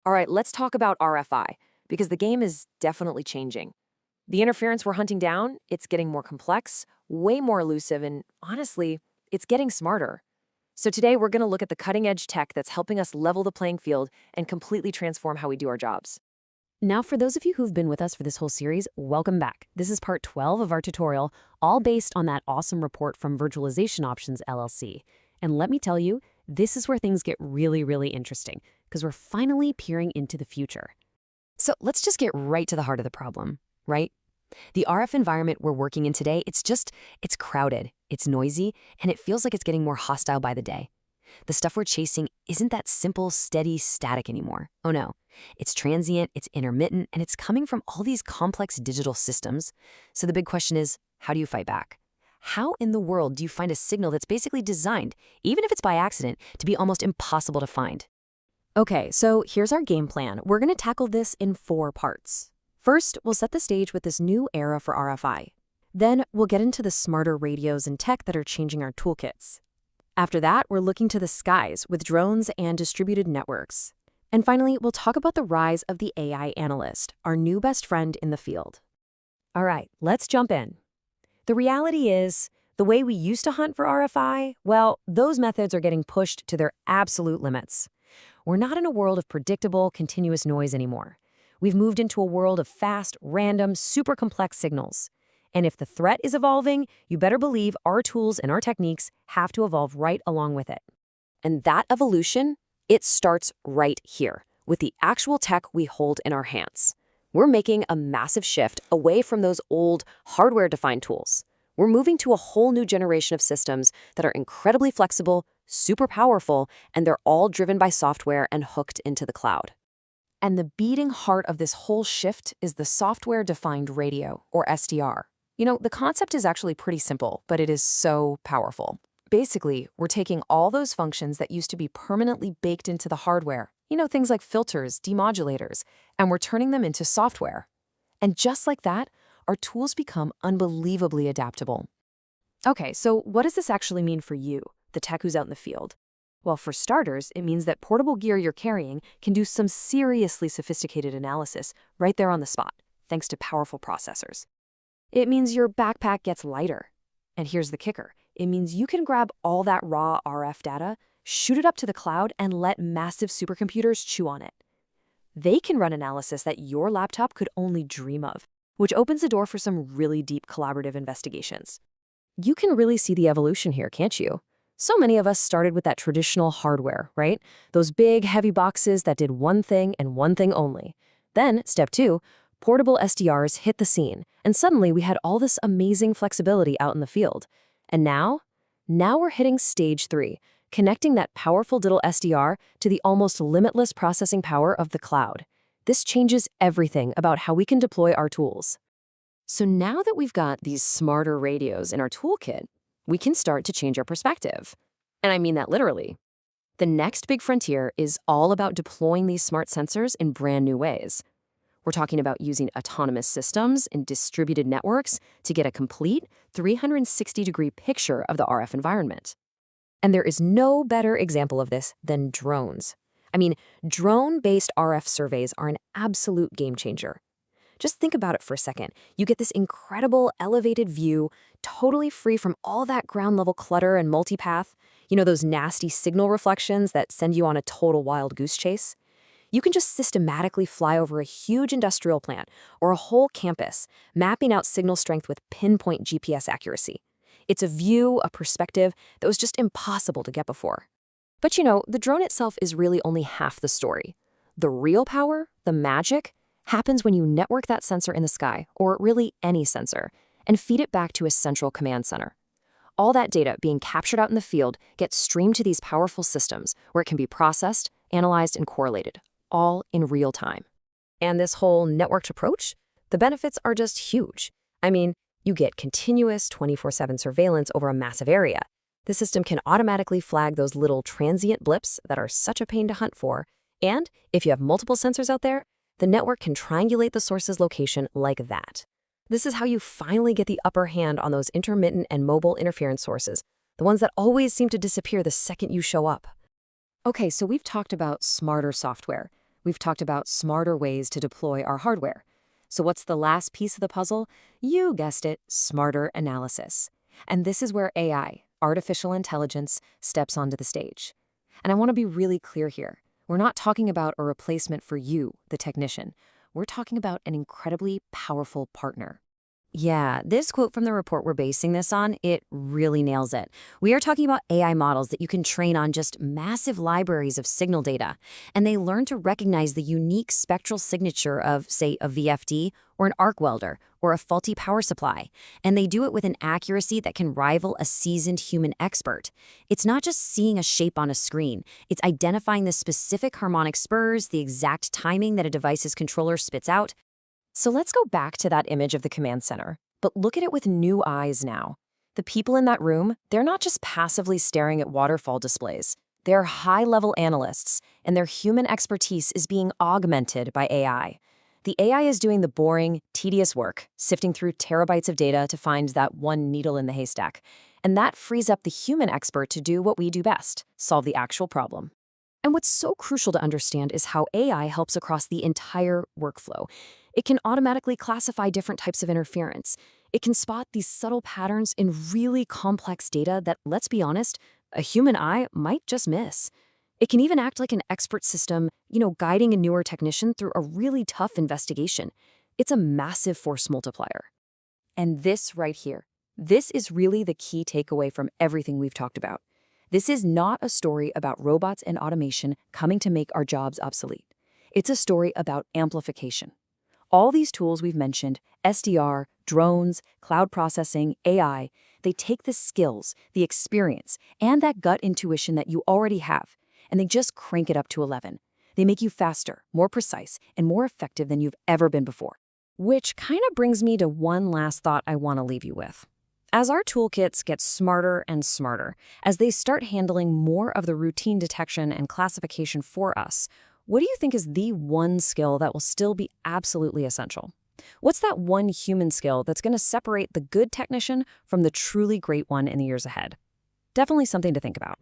All right, let's talk about RFI, because the game is definitely changing. The interference we're hunting down, it's getting more complex, way more elusive, and honestly, it's getting smarter. So today we're going to look at the cutting edge tech that's helping us level the playing field and completely transform how we do our jobs. Now, for those of you who've been with us for this whole series, welcome back. This is part 12 of our tutorial, all based on that awesome report from Virtualization Options LLC. And let me tell you, this is where things get really, really interesting, because we're finally peering into the future. So let's just get right to the heart of the problem, right? The RF environment we're working in today, it's crowded, it's noisy, and it feels like it's getting more hostile by the day. The stuff we're chasing isn't that simple, steady, static anymore. Oh no. It's transient, it's intermittent, and it's coming from all these complex digital systems. So the big question is, how do you fight back? How in the world do you find a signal that's basically designed, even if it's by accident, to be almost impossible to find? Okay, so here's our game plan. We're going to tackle this in 4 parts. First, we'll set the stage with this new era for RFI. Then, we'll get into the smarter radios and tech that are changing our toolkits. After that, we're looking to the skies with drones and distributed networks. And finally, we'll talk about the rise of the AI analyst, our new best friend in the field. All right, let's jump in. The reality is, the way we used to hunt for RFI, well, those methods are getting pushed to their absolute limits. We're not in a world of predictable, continuous noise anymore. We've moved into a world of fast, random, super complex signals. And if the threat is evolving, you better believe our tools and our techniques have to evolve right along with it. And that evolution, it starts right here, with the actual tech we hold in our hands. We're making a massive shift away from those old hardware-defined tools. We're moving to a whole new generation of systems that are incredibly flexible, super powerful, and they're all driven by software and hooked into the cloud. And the beating heart of this whole shift is the software-defined radio, or SDR. You know, the concept is actually pretty simple, but it is so powerful. Basically, we're taking all those functions that used to be permanently baked into the hardware, things like filters, demodulators, and we're turning them into software. And just like that, our tools become unbelievably adaptable. Okay, so what does this actually mean for you, the tech who's out in the field? Well, for starters, it means that portable gear you're carrying can do some seriously sophisticated analysis right there on the spot, thanks to powerful processors. It means your backpack gets lighter. And here's the kicker. It means you can grab all that raw RF data, shoot it up to the cloud, and let massive supercomputers chew on it. They can run analysis that your laptop could only dream of, which opens the door for some really deep collaborative investigations. You can really see the evolution here, can't you? So many of us started with that traditional hardware, right? Those big, heavy boxes that did one thing and one thing only. Then, step 2, portable SDRs hit the scene, and suddenly we had all this amazing flexibility out in the field. And now we're hitting stage 3, connecting that powerful little SDR to the almost limitless processing power of the cloud. This changes everything about how we can deploy our tools. So now that we've got these smarter radios in our toolkit, we can start to change our perspective. And I mean that literally. The next big frontier is all about deploying these smart sensors in brand new ways. We're talking about using autonomous systems and distributed networks to get a complete 360-degree picture of the RF environment. And there is no better example of this than drones. I mean, drone-based RF surveys are an absolute game changer. Just think about it for a second. You get this incredible elevated view, totally free from all that ground-level clutter and multipath, those nasty signal reflections that send you on a total wild goose chase. You can just systematically fly over a huge industrial plant or a whole campus, mapping out signal strength with pinpoint GPS accuracy. It's a view, a perspective that was just impossible to get before. But the drone itself is really only half the story. The real power, the magic, happens when you network that sensor in the sky, or really any sensor, and feed it back to a central command center. All that data being captured out in the field gets streamed to these powerful systems where it can be processed, analyzed, and correlated, all in real time. And this whole networked approach, the benefits are just huge. I mean, you get continuous 24/7 surveillance over a massive area. The system can automatically flag those little transient blips that are such a pain to hunt for. And if you have multiple sensors out there, the network can triangulate the source's location like that. This is how you finally get the upper hand on those intermittent and mobile interference sources, the ones that always seem to disappear the second you show up. Okay, so we've talked about smarter software, We've talked about smarter ways to deploy our hardware. So what's the last piece of the puzzle? You guessed it, smarter analysis. And this is where AI, artificial intelligence, steps onto the stage. And I want to be really clear here. We're not talking about a replacement for you, the technician. We're talking about an incredibly powerful partner. Yeah, this quote from the report we're basing this on, it really nails it. We are talking about AI models that you can train on just massive libraries of signal data, and they learn to recognize the unique spectral signature of, say, a VFD or an arc welder or a faulty power supply, and they do it with an accuracy that can rival a seasoned human expert. It's not just seeing a shape on a screen, it's identifying the specific harmonic spurs, the exact timing that a device's controller spits out. So let's go back to that image of the command center, but look at it with new eyes now. The people in that room, they're not just passively staring at waterfall displays. They're high-level analysts, and their human expertise is being augmented by AI. The AI is doing the boring, tedious work, sifting through terabytes of data to find that one needle in the haystack. And that frees up the human expert to do what we do best, solve the actual problem. And what's so crucial to understand is how AI helps across the entire workflow. It can automatically classify different types of interference. It can spot these subtle patterns in really complex data that, let's be honest, a human eye might just miss. It can even act like an expert system, guiding a newer technician through a really tough investigation. It's a massive force multiplier. And this right here, this is really the key takeaway from everything we've talked about. This is not a story about robots and automation coming to make our jobs obsolete. It's a story about amplification. All these tools we've mentioned, SDR, drones, cloud processing, AI, they take the skills, the experience, and that gut intuition that you already have, and they just crank it up to 11. They make you faster, more precise, and more effective than you've ever been before. Which kind of brings me to one last thought I want to leave you with. As our toolkits get smarter and smarter, as they start handling more of the routine detection and classification for us, what do you think is the one skill that will still be absolutely essential? What's that one human skill that's going to separate the good technician from the truly great one in the years ahead? Definitely something to think about.